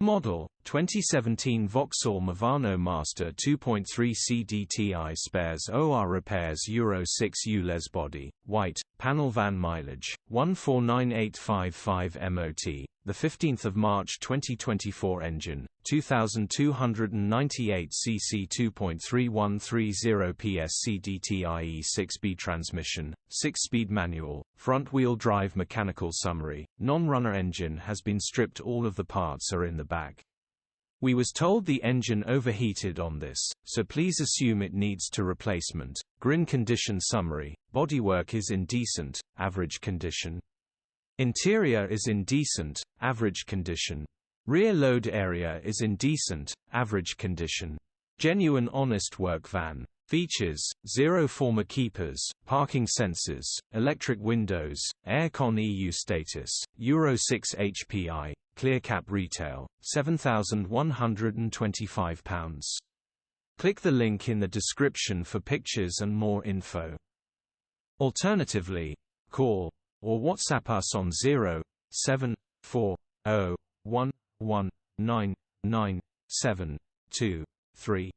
Model 2017 VAUXHALL Movano Master 2.3 CDTI spares OR repairs Euro 6 ULEZ body, white, panel van mileage, 149855 MOT, 15 March 2024 engine, 2298 cc 2.3130 PS CDTI 6-speed transmission, 6-speed manual, front-wheel drive mechanical summary, non-runner engine has been stripped, all of the parts are in the back. We was told the engine overheated on this, so please assume it needs to replacement. Grin condition summary, bodywork is in decent, average condition. Interior is in decent, average condition. Rear load area is in decent, average condition. Genuine honest work van. Features: 0 former keepers, parking sensors, electric windows, aircon EU status, Euro 6 HPI, clear cap retail, £7,125. Click the link in the description for pictures and more info. Alternatively, call or WhatsApp us on 07401199723.